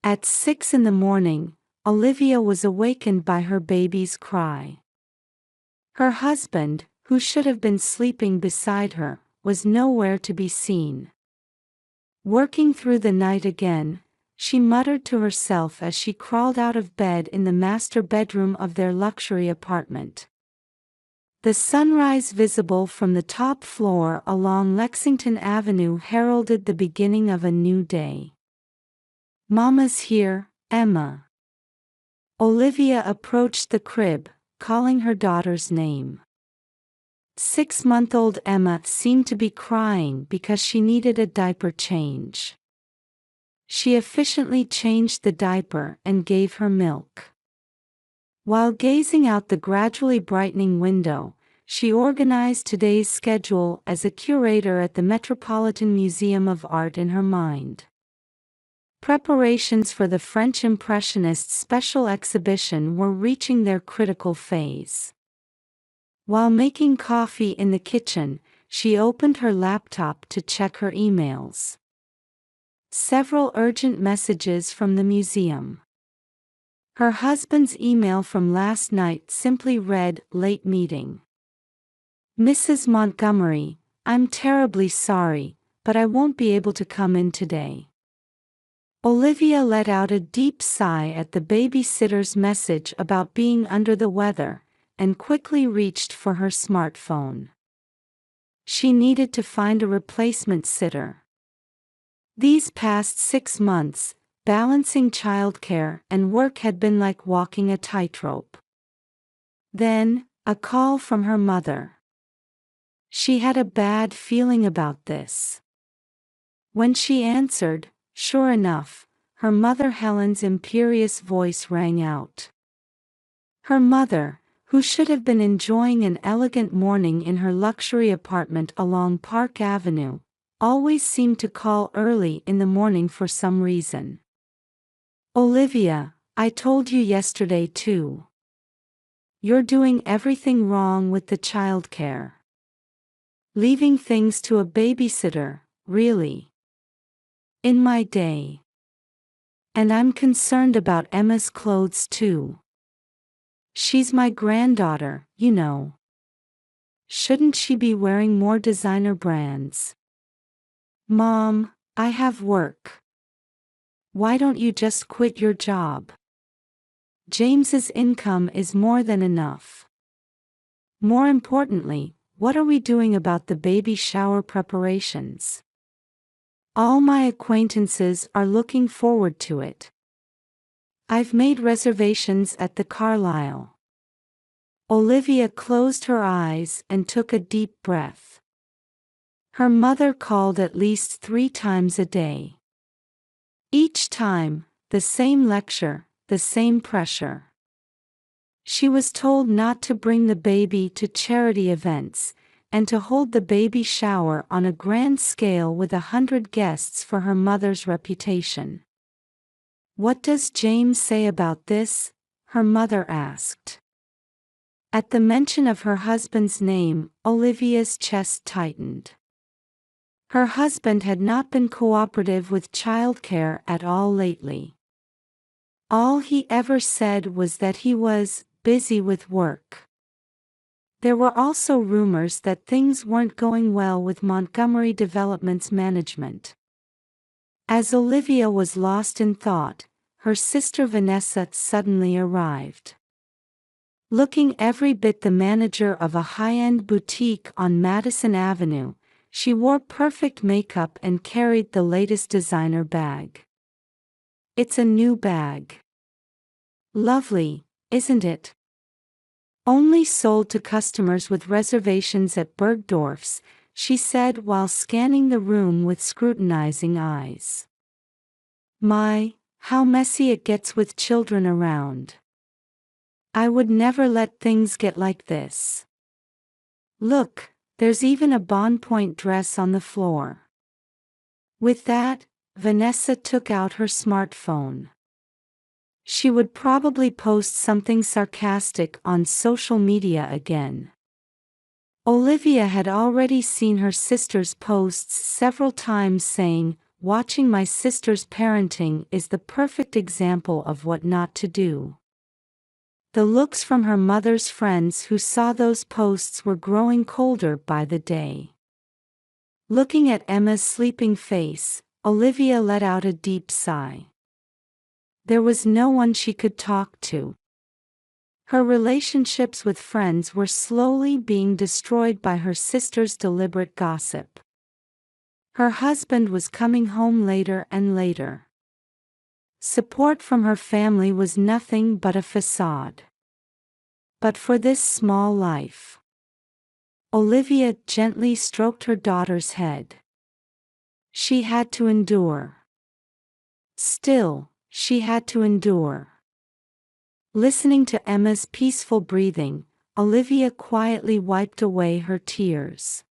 At 6 in the morning, Olivia was awakened by her baby's cry. Her husband, who should have been sleeping beside her, was nowhere to be seen. Working through the night again, she muttered to herself as she crawled out of bed in the master bedroom of their luxury apartment. The sunrise visible from the top floor along Lexington Avenue heralded the beginning of a new day. "Mama's here, Emma." Olivia approached the crib, calling her daughter's name. 6-month-old Emma seemed to be crying because she needed a diaper change. She efficiently changed the diaper and gave her milk. While gazing out the gradually brightening window, she organized today's schedule as a curator at the Metropolitan Museum of Art in her mind. Preparations for the French Impressionists' special exhibition were reaching their critical phase. While making coffee in the kitchen, she opened her laptop to check her emails. Several urgent messages from the museum. Her husband's email from last night simply read, "Late meeting. Mrs. Montgomery, I'm terribly sorry, but I won't be able to come in today." Olivia let out a deep sigh at the babysitter's message about being under the weather, and quickly reached for her smartphone. She needed to find a replacement sitter. These past 6 months, balancing childcare and work had been like walking a tightrope. Then, a call from her mother. She had a bad feeling about this. When she answered, sure enough, her mother Helen's imperious voice rang out. Her mother, who should have been enjoying an elegant morning in her luxury apartment along Park Avenue, always seemed to call early in the morning for some reason. "Olivia, I told you yesterday too. You're doing everything wrong with the childcare. Leaving things to a babysitter, really. In my day. And I'm concerned about Emma's clothes too. She's my granddaughter, you know. Shouldn't she be wearing more designer brands? Mom, I have work. Why don't you just quit your job? James's income is more than enough. More importantly, what are we doing about the baby shower preparations? All my acquaintances are looking forward to it. I've made reservations at the Carlisle." Olivia closed her eyes and took a deep breath. Her mother called at least 3 times a day. Each time, the same lecture, the same pressure. She was told not to bring the baby to charity events, and to hold the baby shower on a grand scale with 100 guests for her mother's reputation. "What does James say about this?" her mother asked. At the mention of her husband's name, Olivia's chest tightened. Her husband had not been cooperative with childcare at all lately. All he ever said was that he was busy with work. There were also rumors that things weren't going well with Montgomery Development's management. As Olivia was lost in thought, her sister Vanessa suddenly arrived. Looking every bit the manager of a high-end boutique on Madison Avenue, she wore perfect makeup and carried the latest designer bag. "It's a new bag. Lovely, isn't it? Only sold to customers with reservations at Bergdorf's," she said while scanning the room with scrutinizing eyes. "My, how messy it gets with children around. I would never let things get like this. Look, there's even a Bond Point dress on the floor." With that, Vanessa took out her smartphone. She would probably post something sarcastic on social media again. Olivia had already seen her sister's posts several times saying, watching my sister's parenting is the perfect example of what not to do. The looks from her mother's friends who saw those posts were growing colder by the day. Looking at Emma's sleeping face, Olivia let out a deep sigh. There was no one she could talk to. Her relationships with friends were slowly being destroyed by her sister's deliberate gossip. Her husband was coming home later and later. Support from her family was nothing but a facade. But for this small life. Olivia gently stroked her daughter's head. She had to endure. Still, she had to endure. Listening to Emma's peaceful breathing, Olivia quietly wiped away her tears.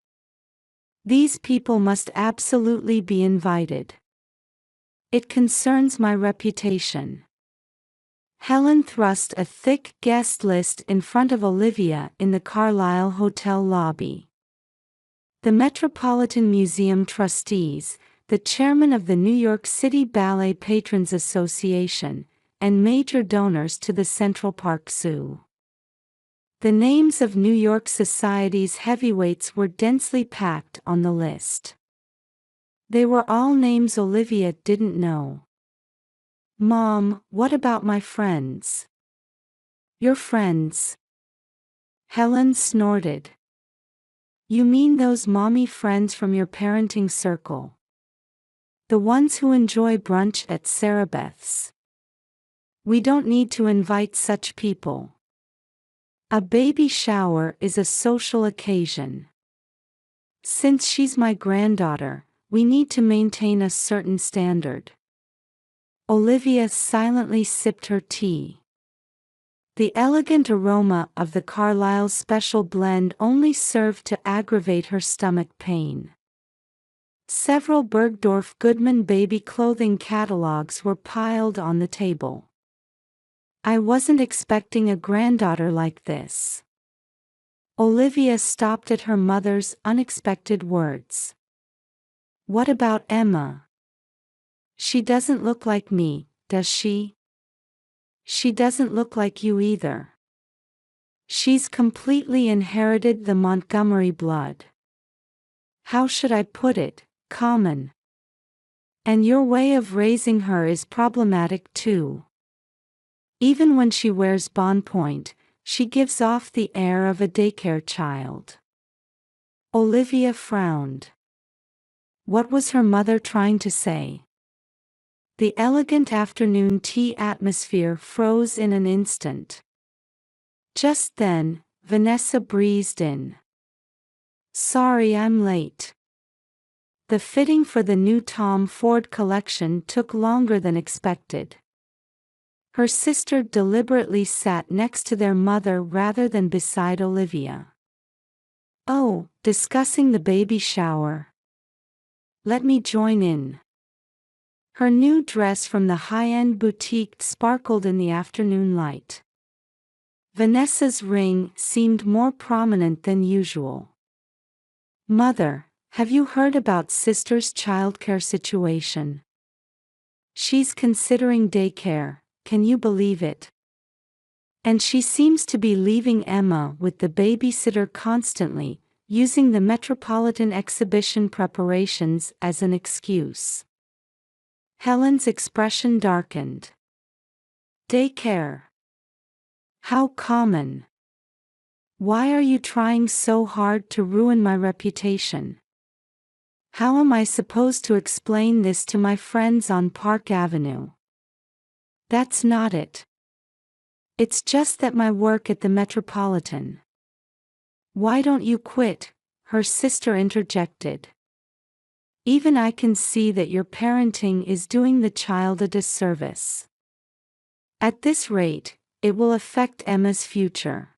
These people must absolutely be invited. It concerns my reputation. Helen thrust a thick guest list in front of Olivia in the Carlisle Hotel lobby. The Metropolitan Museum trustees, the chairman of the New York City Ballet Patrons Association, and major donors to the Central Park Zoo. The names of New York society's heavyweights were densely packed on the list. They were all names Olivia didn't know. "Mom, what about my friends?" "Your friends?" Helen snorted. "You mean those mommy friends from your parenting circle? The ones who enjoy brunch at Sarah Beth's? We don't need to invite such people. A baby shower is a social occasion. Since she's my granddaughter, we need to maintain a certain standard." Olivia silently sipped her tea. The elegant aroma of the Carlisle Special Blend only served to aggravate her stomach pain. Several Bergdorf Goodman baby clothing catalogs were piled on the table. "I wasn't expecting a granddaughter like this." Olivia stopped at her mother's unexpected words. "What about Emma? She doesn't look like me, does she?" "She doesn't look like you either. She's completely inherited the Montgomery blood. How should I put it, common. And your way of raising her is problematic too. Even when she wears Bonpoint, she gives off the air of a daycare child." Olivia frowned. What was her mother trying to say? The elegant afternoon tea atmosphere froze in an instant. Just then, Vanessa breezed in. "Sorry I'm late. The fitting for the new Tom Ford collection took longer than expected." Her sister deliberately sat next to their mother rather than beside Olivia. "Oh, discussing the baby shower. Let me join in." Her new dress from the high-end boutique sparkled in the afternoon light. Vanessa's ring seemed more prominent than usual. "Mother, have you heard about sister's childcare situation? She's considering daycare, can you believe it? And she seems to be leaving Emma with the babysitter constantly, using the Metropolitan exhibition preparations as an excuse." Helen's expression darkened. "Daycare? How common. Why are you trying so hard to ruin my reputation? How am I supposed to explain this to my friends on Park Avenue?" "That's not it. It's just that my work at the Metropolitan." "Why don't you quit?" her sister interjected. "Even I can see that your parenting is doing the child a disservice. At this rate, it will affect Emma's future.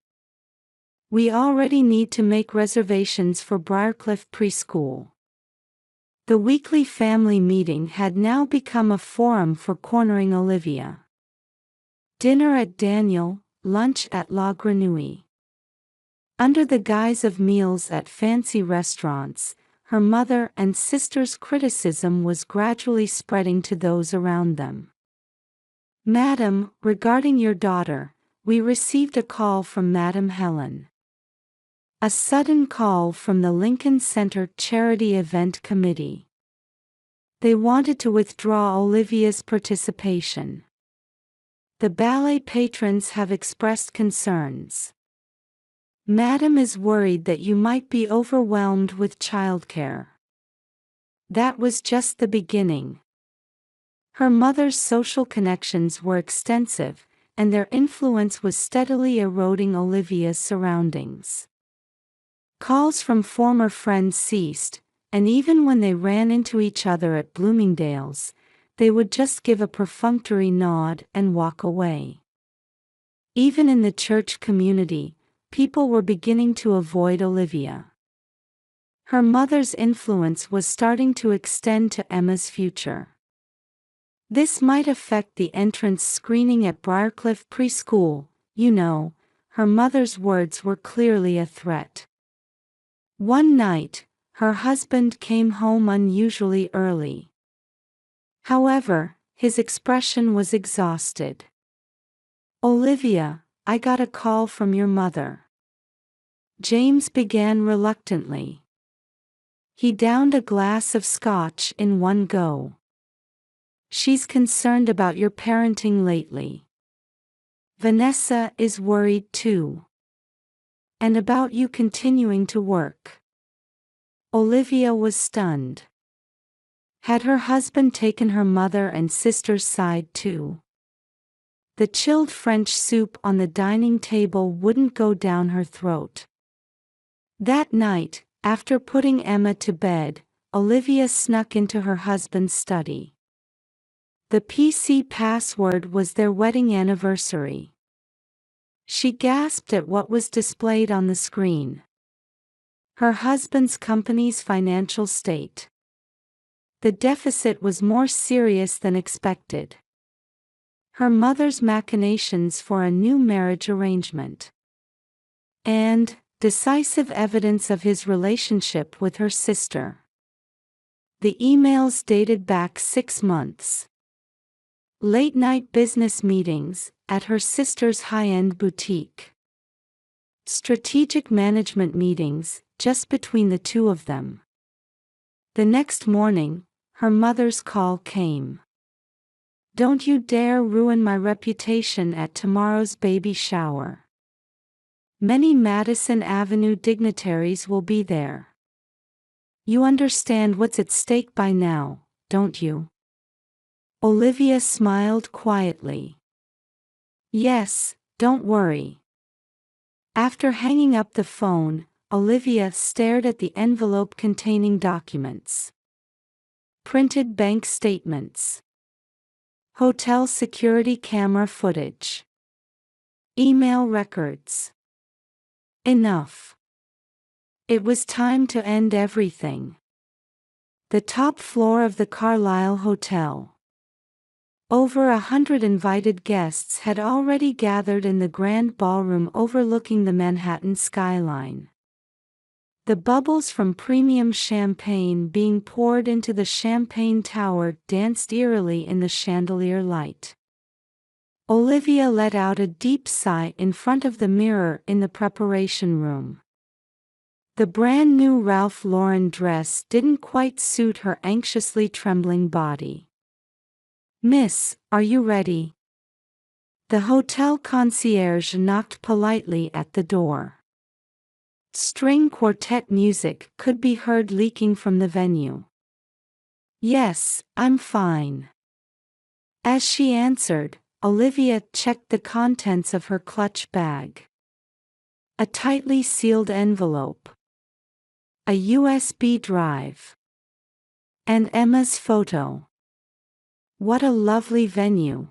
We already need to make reservations for Briarcliff Preschool." The weekly family meeting had now become a forum for cornering Olivia. Dinner at Daniel, lunch at La Grenouille. Under the guise of meals at fancy restaurants, her mother and sister's criticism was gradually spreading to those around them. "Madam, regarding your daughter, we received a call from Madam Helen." A sudden call from the Lincoln Center Charity Event Committee. They wanted to withdraw Olivia's participation. "The ballet patrons have expressed concerns. Madam is worried that you might be overwhelmed with childcare." That was just the beginning. Her mother's social connections were extensive, and their influence was steadily eroding Olivia's surroundings. Calls from former friends ceased, and even when they ran into each other at Bloomingdale's, they would just give a perfunctory nod and walk away. Even in the church community, people were beginning to avoid Olivia. Her mother's influence was starting to extend to Emma's future. This might affect the entrance screening at Briarcliff Preschool, you know. Her mother's words were clearly a threat. One night, her husband came home unusually early. However, his expression was exhausted. "Olivia, I got a call from your mother." James began reluctantly. He downed a glass of scotch in one go. "She's concerned about your parenting lately. Vanessa is worried too. And about you continuing to work." Olivia was stunned. Had her husband taken her mother and sister's side too? The chilled French soup on the dining table wouldn't go down her throat. That night, after putting Emma to bed, Olivia snuck into her husband's study. The PC password was their wedding anniversary. She gasped at what was displayed on the screen. Her husband's company's financial state. The deficit was more serious than expected. Her mother's machinations for a new marriage arrangement. And decisive evidence of his relationship with her sister. The emails dated back 6 months. Late-night business meetings at her sister's high-end boutique. Strategic management meetings just between the two of them. The next morning, her mother's call came. "Don't you dare ruin my reputation at tomorrow's baby shower. Many Madison Avenue dignitaries will be there. You understand what's at stake by now, don't you?" Olivia smiled quietly. "Yes, don't worry." After hanging up the phone, Olivia stared at the envelope containing documents. Printed bank statements. Hotel security camera footage. Email records. Enough. It was time to end everything. The top floor of the Carlisle Hotel. Over 100 invited guests had already gathered in the grand ballroom overlooking the Manhattan skyline. The bubbles from premium champagne being poured into the champagne tower danced eerily in the chandelier light. Olivia let out a deep sigh in front of the mirror in the preparation room. The brand new Ralph Lauren dress didn't quite suit her anxiously trembling body. "Miss, are you ready?" The hotel concierge knocked politely at the door. String quartet music could be heard leaking from the venue. "Yes, I'm fine." As she answered, Olivia checked the contents of her clutch bag. A tightly sealed envelope. A USB drive. And Emma's photo. What a lovely venue.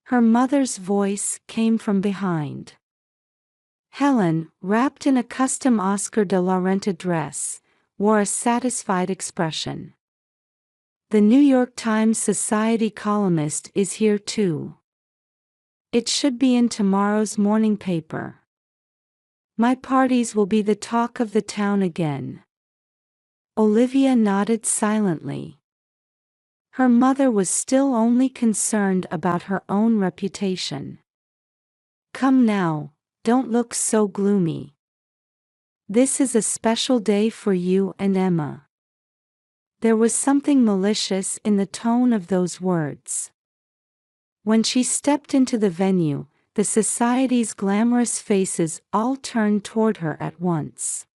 Her mother's voice came from behind. Helen, wrapped in a custom Oscar de la Renta dress, wore a satisfied expression. "The New York Times Society columnist is here too. It should be in tomorrow's morning paper. My parties will be the talk of the town again." Olivia nodded silently. Her mother was still only concerned about her own reputation. Come now, don't look so gloomy. This is a special day for you and Emma. There was something malicious in the tone of those words. When she stepped into the venue, the society's glamorous faces all turned toward her at once.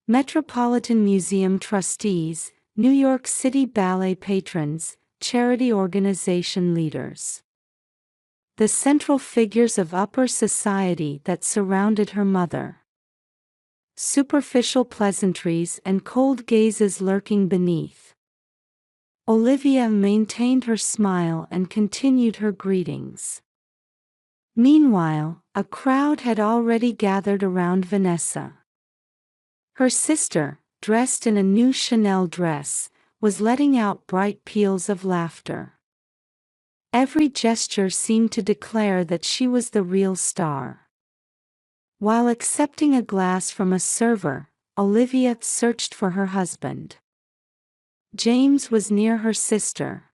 Metropolitan Museum trustees, New York City Ballet patrons, charity organization leaders. The central figures of upper society that surrounded her mother. Superficial pleasantries and cold gazes lurking beneath. Olivia maintained her smile and continued her greetings. Meanwhile, a crowd had already gathered around Vanessa. Her sister, dressed in a new Chanel dress, was letting out bright peals of laughter. Every gesture seemed to declare that she was the real star. While accepting a glass from a server, Olivia searched for her husband. James was near her sister.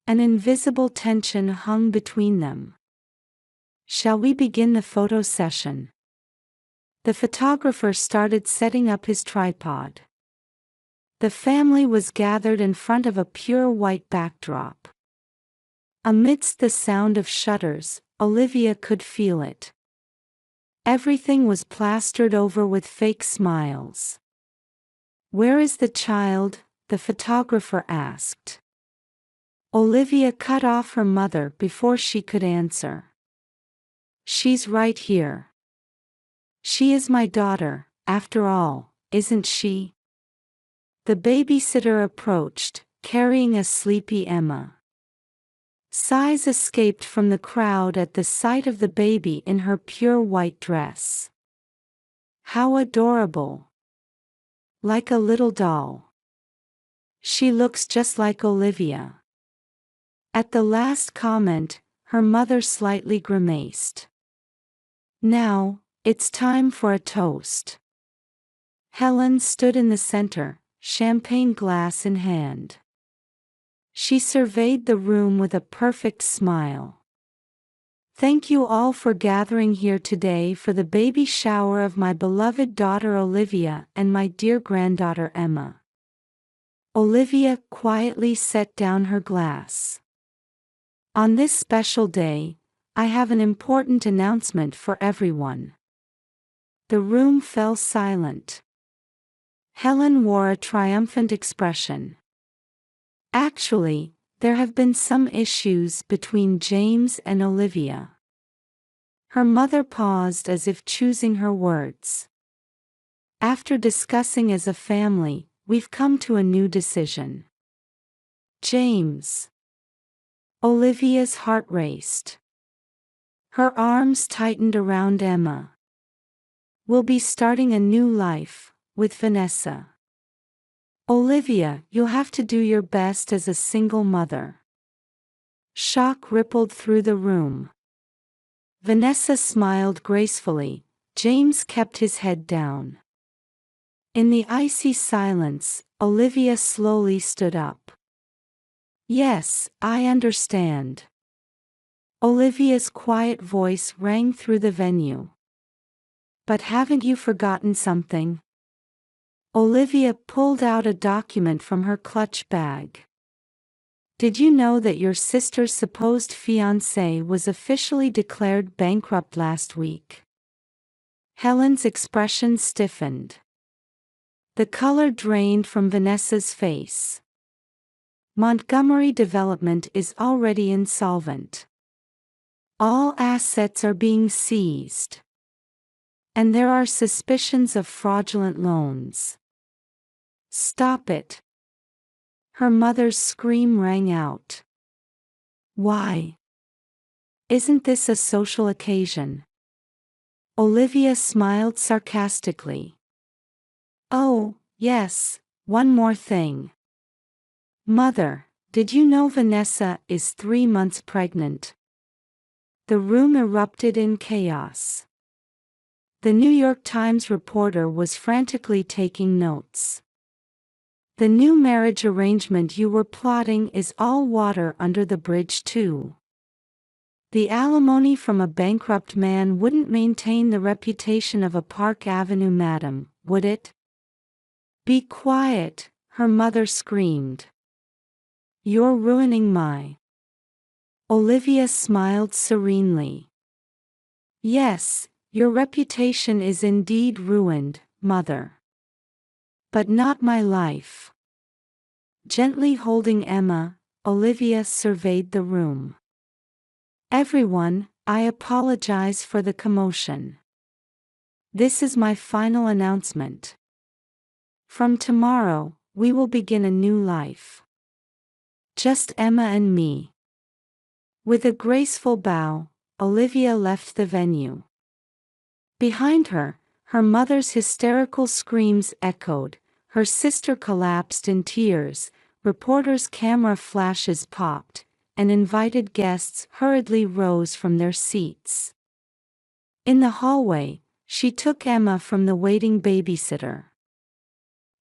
An invisible tension hung between them. Shall we begin the photo session? The photographer started setting up his tripod. The family was gathered in front of a pure white backdrop. Amidst the sound of shutters, Olivia could feel it. Everything was plastered over with fake smiles. "Where is the child?" the photographer asked. Olivia cut off her mother before she could answer. "She's right here. She is my daughter, after all, isn't she?" The babysitter approached, carrying a sleepy Emma. Sighs escaped from the crowd at the sight of the baby in her pure white dress. How adorable! Like a little doll. She looks just like Olivia. At the last comment, her mother slightly grimaced. Now, it's time for a toast. Helen stood in the center, champagne glass in hand. She surveyed the room with a perfect smile. "Thank you all for gathering here today for the baby shower of my beloved daughter Olivia and my dear granddaughter Emma." Olivia quietly set down her glass. "On this special day, I have an important announcement for everyone." The room fell silent. Helen wore a triumphant expression. "Actually, there have been some issues between James and Olivia." Her mother paused as if choosing her words. "After discussing as a family, we've come to a new decision." "James." Olivia's heart raced. Her arms tightened around Emma. "We'll be starting a new life, with Vanessa. Olivia, you'll have to do your best as a single mother." Shock rippled through the room. Vanessa smiled gracefully. James kept his head down. In the icy silence, Olivia slowly stood up. "Yes, I understand." Olivia's quiet voice rang through the venue. "But haven't you forgotten something?" Olivia pulled out a document from her clutch bag. "Did you know that your sister's supposed fiancé was officially declared bankrupt last week?" Helen's expression stiffened. The color drained from Vanessa's face. "Montgomery Development is already insolvent. All assets are being seized. And there are suspicions of fraudulent loans." "Stop it." Her mother's scream rang out. "Why? Isn't this a social occasion?" Olivia smiled sarcastically. "Oh, yes, one more thing. Mother, did you know Vanessa is 3 months pregnant?" The room erupted in chaos. The New York Times reporter was frantically taking notes. The new marriage arrangement you were plotting is all water under the bridge too. The alimony from a bankrupt man wouldn't maintain the reputation of a Park Avenue madam, would it? Be quiet, her mother screamed. You're ruining my... Olivia smiled serenely. Yes, your reputation is indeed ruined, mother. But not my life. Gently holding Emma, Olivia surveyed the room. Everyone, I apologize for the commotion. This is my final announcement. From tomorrow, we will begin a new life. Just Emma and me. With a graceful bow, Olivia left the venue. Behind her, her mother's hysterical screams echoed, her sister collapsed in tears, reporters' camera flashes popped, and invited guests hurriedly rose from their seats. In the hallway, she took Emma from the waiting babysitter.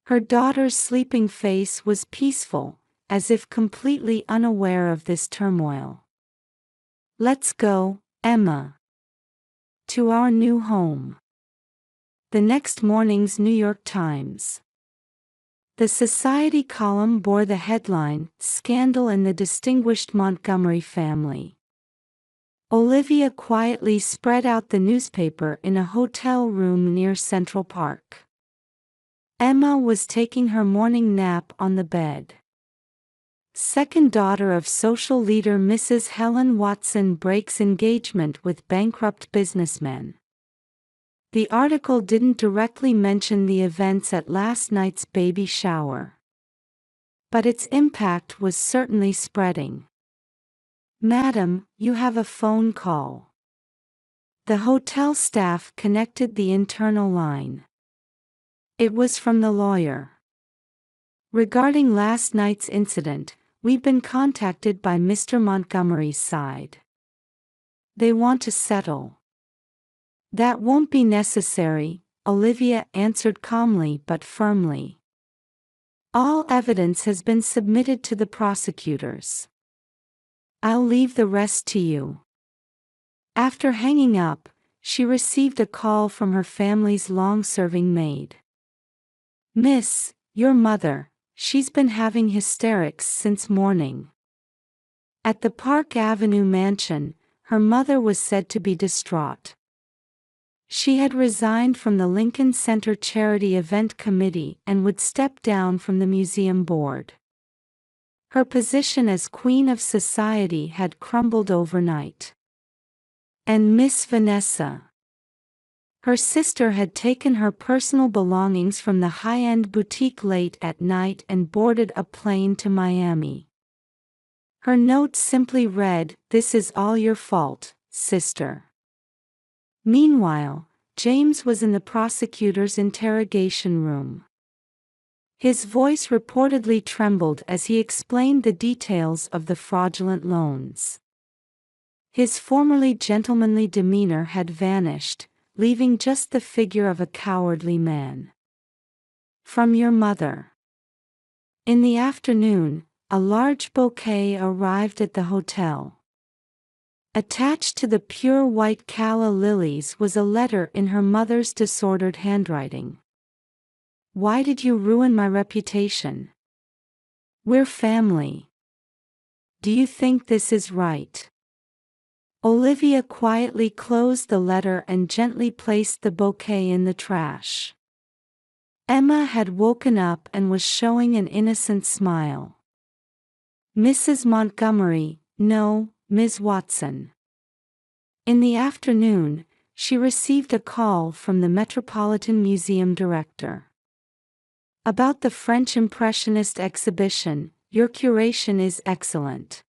Her daughter's sleeping face was peaceful, as if completely unaware of this turmoil. Let's go, Emma. To our new home. The next morning's New York Times. The Society column bore the headline, Scandal in the Distinguished Montgomery Family. Olivia quietly spread out the newspaper in a hotel room near Central Park. Emma was taking her morning nap on the bed. Second daughter of social leader Mrs. Helen Watson breaks engagement with bankrupt businessmen. The article didn't directly mention the events at last night's baby shower. But its impact was certainly spreading. Madam, you have a phone call. The hotel staff connected the internal line. It was from the lawyer. Regarding last night's incident, we've been contacted by Mr. Montgomery's side. They want to settle. That won't be necessary, Olivia answered calmly but firmly. All evidence has been submitted to the prosecutors. I'll leave the rest to you. After hanging up, she received a call from her family's long-serving maid. Miss, your mother, she's been having hysterics since morning. At the Park Avenue mansion, her mother was said to be distraught. She had resigned from the Lincoln Center Charity Event Committee and would step down from the museum board. Her position as Queen of Society had crumbled overnight. And Miss Vanessa. Her sister had taken her personal belongings from the high-end boutique late at night and boarded a plane to Miami. Her note simply read, "This is all your fault, sister." Meanwhile, James was in the prosecutor's interrogation room. His voice reportedly trembled as he explained the details of the fraudulent loans. His formerly gentlemanly demeanor had vanished, leaving just the figure of a cowardly man. From your mother. In the afternoon, a large bouquet arrived at the hotel. Attached to the pure white calla lilies was a letter in her mother's disordered handwriting. Why did you ruin my reputation? We're family. Do you think this is right? Olivia quietly closed the letter and gently placed the bouquet in the trash. Emma had woken up and was showing an innocent smile. Mrs. Montgomery, no, Ms. Watson. In the afternoon, she received a call from the Metropolitan Museum director. About the French Impressionist exhibition, your curation is excellent.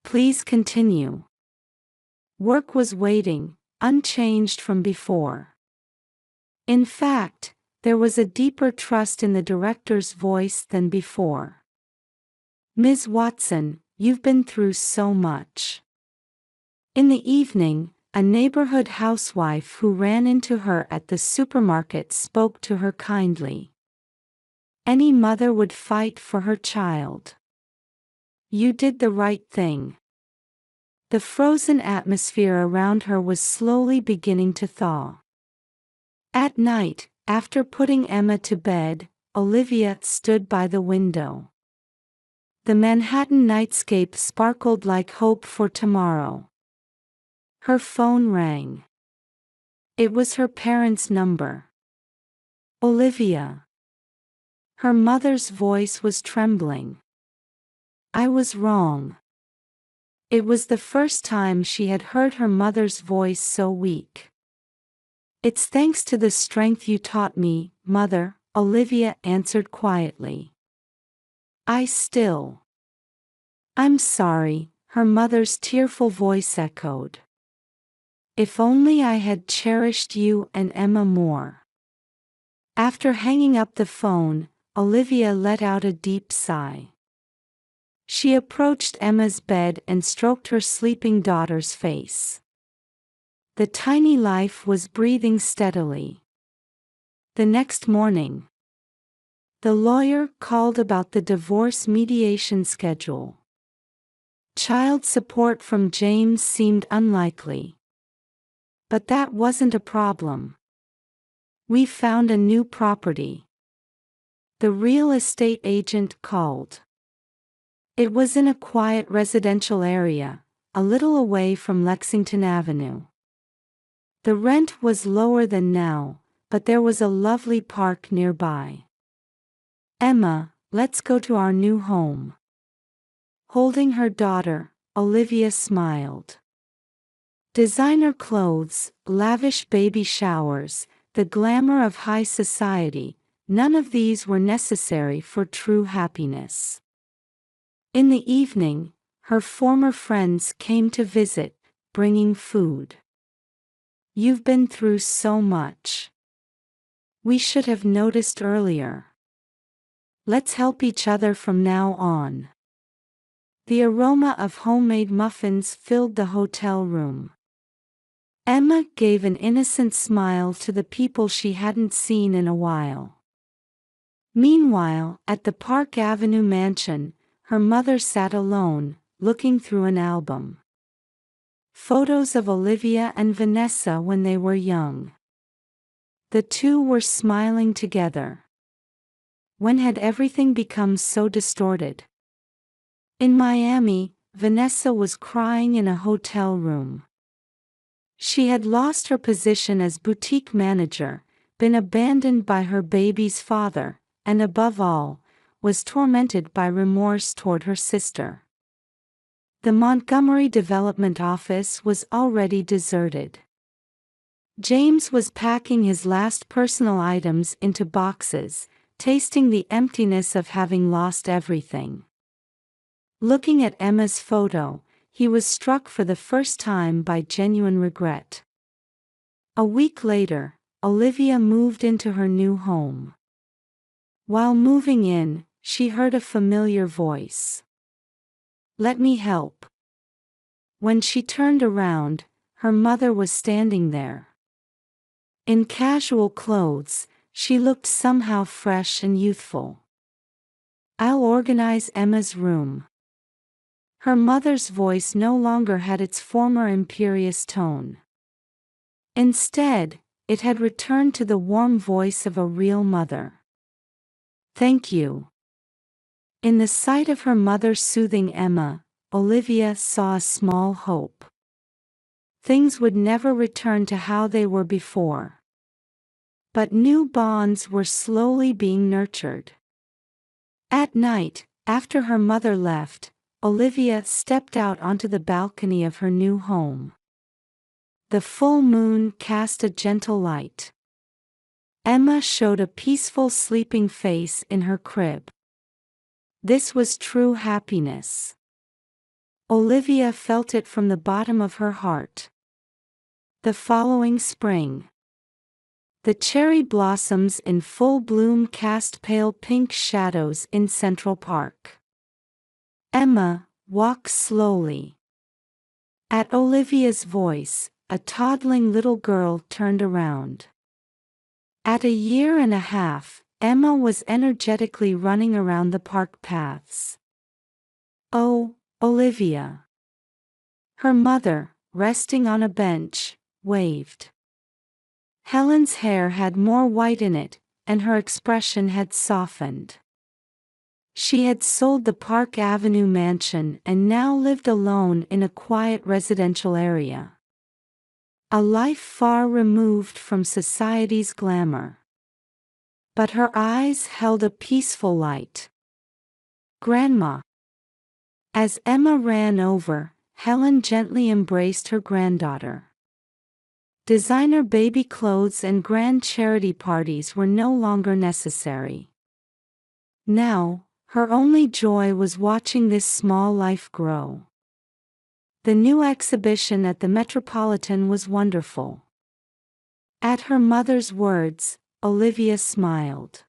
Please continue. Work was waiting, unchanged from before. In fact, there was a deeper trust in the director's voice than before. Ms. Watson, you've been through so much. In the evening, a neighborhood housewife who ran into her at the supermarket spoke to her kindly. Any mother would fight for her child. You did the right thing. The frozen atmosphere around her was slowly beginning to thaw. At night, after putting Emma to bed, Olivia stood by the window. The Manhattan nightscape sparkled like hope for tomorrow. Her phone rang. It was her parents' number. Olivia. Her mother's voice was trembling. I was wrong. It was the first time she had heard her mother's voice so weak. It's thanks to the strength you taught me, Mother, Olivia answered quietly. I'm sorry, her mother's tearful voice echoed. If only I had cherished you and Emma more. After hanging up the phone, Olivia let out a deep sigh. She approached Emma's bed and stroked her sleeping daughter's face. The tiny life was breathing steadily. The next morning, the lawyer called about the divorce mediation schedule. Child support from James seemed unlikely. But that wasn't a problem. We found a new property. The real estate agent called. It was in a quiet residential area, a little away from Lexington Avenue. The rent was lower than now, but there was a lovely park nearby. Emma, let's go to our new home. Holding her daughter, Olivia smiled. Designer clothes, lavish baby showers, the glamour of high society, none of these were necessary for true happiness. In the evening, her former friends came to visit, bringing food. You've been through so much. We should have noticed earlier. Let's help each other from now on. The aroma of homemade muffins filled the hotel room. Emma gave an innocent smile to the people she hadn't seen in a while. Meanwhile, at the Park Avenue mansion, her mother sat alone, looking through an album. Photos of Olivia and Vanessa when they were young. The two were smiling together. When had everything become so distorted? In Miami, Vanessa was crying in a hotel room. She had lost her position as boutique manager, been abandoned by her baby's father, and above all, was tormented by remorse toward her sister. The Montgomery development office was already deserted. James was packing his last personal items into boxes, tasting the emptiness of having lost everything. Looking at Emma's photo, he was struck for the first time by genuine regret. A week later, Olivia moved into her new home. While moving in, she heard a familiar voice. Let me help. When she turned around, her mother was standing there. In casual clothes, she looked somehow fresh and youthful. I'll organize Emma's room. Her mother's voice no longer had its former imperious tone. Instead, it had returned to the warm voice of a real mother. Thank you. In the sight of her mother soothing Emma, Olivia saw a small hope. Things would never return to how they were before. But new bonds were slowly being nurtured. At night, after her mother left, Olivia stepped out onto the balcony of her new home. The full moon cast a gentle light. Emma showed a peaceful sleeping face in her crib. This was true happiness. Olivia felt it from the bottom of her heart. The following spring, the cherry blossoms in full bloom cast pale pink shadows in Central Park. Emma walked slowly. At Olivia's voice, a toddling little girl turned around. At 1.5 years, Emma was energetically running around the park paths. "Oh, Olivia." Her mother, resting on a bench, waved. Helen's hair had more white in it, and her expression had softened. She had sold the Park Avenue mansion and now lived alone in a quiet residential area. A life far removed from society's glamour. But her eyes held a peaceful light. "Grandma." As Emma ran over, Helen gently embraced her granddaughter. Designer baby clothes and grand charity parties were no longer necessary. Now, her only joy was watching this small life grow. The new exhibition at the Metropolitan was wonderful. At her mother's words, Olivia smiled.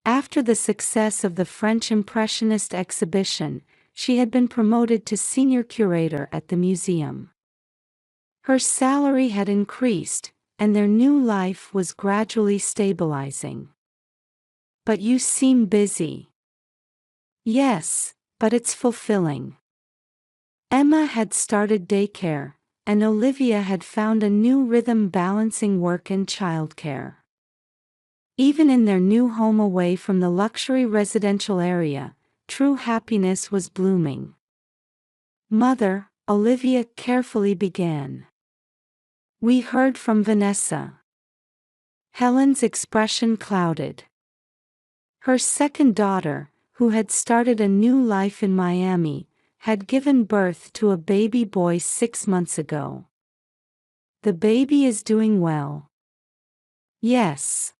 After the success of the French Impressionist exhibition, she had been promoted to senior curator at the museum. Her salary had increased, and their new life was gradually stabilizing. "But you seem busy." "Yes, but it's fulfilling." Emma had started daycare, and Olivia had found a new rhythm balancing work and childcare. Even in their new home away from the luxury residential area, true happiness was blooming. "Mother," Olivia carefully began. "We heard from Vanessa." Helen's expression clouded. Her second daughter, who had started a new life in Miami, had given birth to a baby boy 6 months ago. "The baby is doing well." "Yes."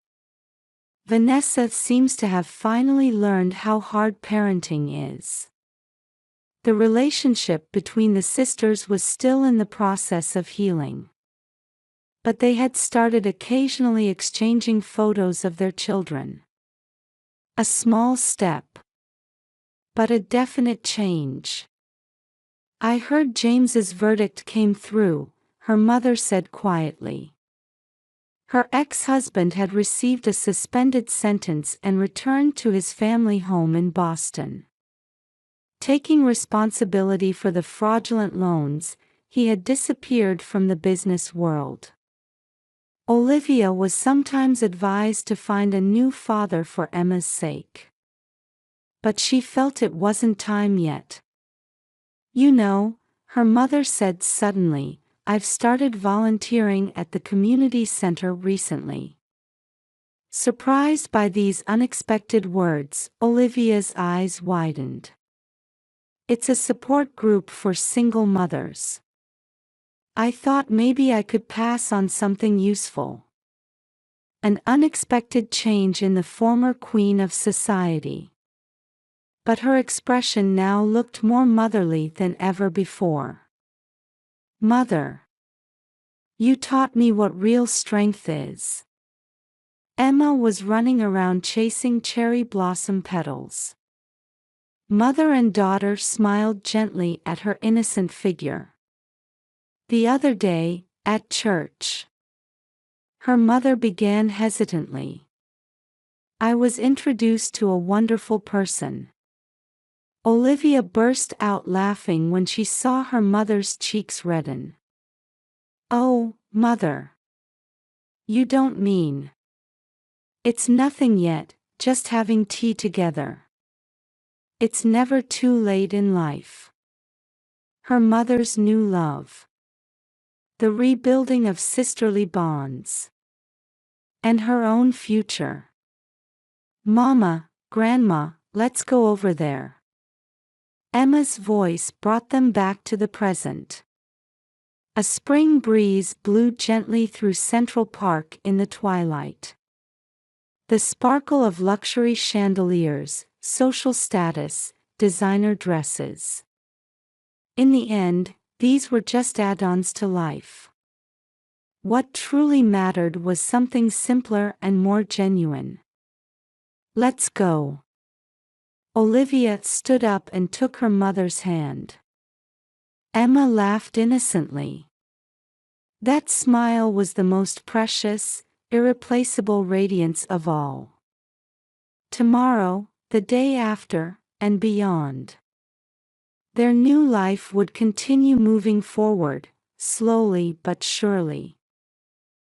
Vanessa seems to have finally learned how hard parenting is. The relationship between the sisters was still in the process of healing. But they had started occasionally exchanging photos of their children. A small step. But a definite change. "I heard James's verdict came through," her mother said quietly. Her ex-husband had received a suspended sentence and returned to his family home in Boston. Taking responsibility for the fraudulent loans, he had disappeared from the business world. Olivia was sometimes advised to find a new father for Emma's sake. But she felt it wasn't time yet. "You know," her mother said suddenly, "I've started volunteering at the community center recently." Surprised by these unexpected words, Olivia's eyes widened. "It's a support group for single mothers. I thought maybe I could pass on something useful." An unexpected change in the former queen of society. But her expression now looked more motherly than ever before. "Mother. You taught me what real strength is." Emma was running around chasing cherry blossom petals. Mother and daughter smiled gently at her innocent figure. "The other day, at church," her mother began hesitantly, "I was introduced to a wonderful person." Olivia burst out laughing when she saw her mother's cheeks redden. "Oh, Mother. You don't mean." "It's nothing yet, just having tea together. It's never too late in life." Her mother's new love. The rebuilding of sisterly bonds. And her own future. "Mama, Grandma, let's go over there." Emma's voice brought them back to the present. A spring breeze blew gently through Central Park in the twilight. The sparkle of luxury chandeliers, social status, designer dresses. In the end, these were just add-ons to life. What truly mattered was something simpler and more genuine. "Let's go." Olivia stood up and took her mother's hand. Emma laughed innocently. That smile was the most precious, irreplaceable radiance of all. tomorrow, the day after, and beyond. Their new life would continue moving forward, slowly but surely.